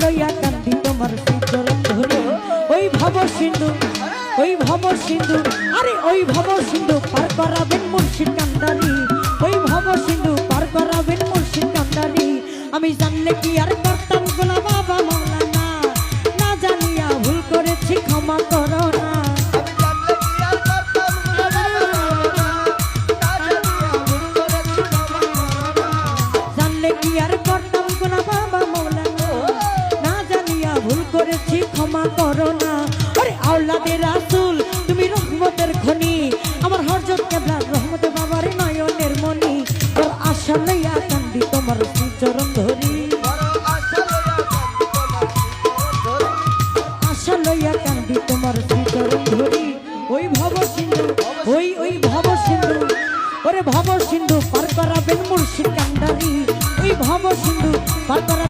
লইয়া কান্দি তোমার চরণ ধরি ওই ভব সিন্ধু আরে ওই ভব সিন্ধু পার করাবেন মুর্শিদ কান্ডারি ওই ভব সিন্ধু পার করাবেন মুর্শিদ কান্ডারি আমি জানলে কি আর করতাম গোলা বাবা মাওলানা না জানিয়া ভুল করেছি ক্ষমা করো না জানলে কি আর করতাম গোলা বাবা মাওলানা না জানিয়া ভুল করেছি ক্ষমা করো না আরে আওলাদে রাসূল তুমি রহমতের খনি আমার হযরত কেবলা রহমতে বাবার নয়নের মনি তোর আশা লইয়া কান্দি তোমার চরণ ধরি আশা লইয়া কান্দি তোমার চরণ ধরি ওই ভব সিন্ধু ওই ভব সিন্ধু ওরে ভব সিন্ধু পার করাবেন মুর্শিদ কান্ডারি ওই ভব সিন্ধু পার করা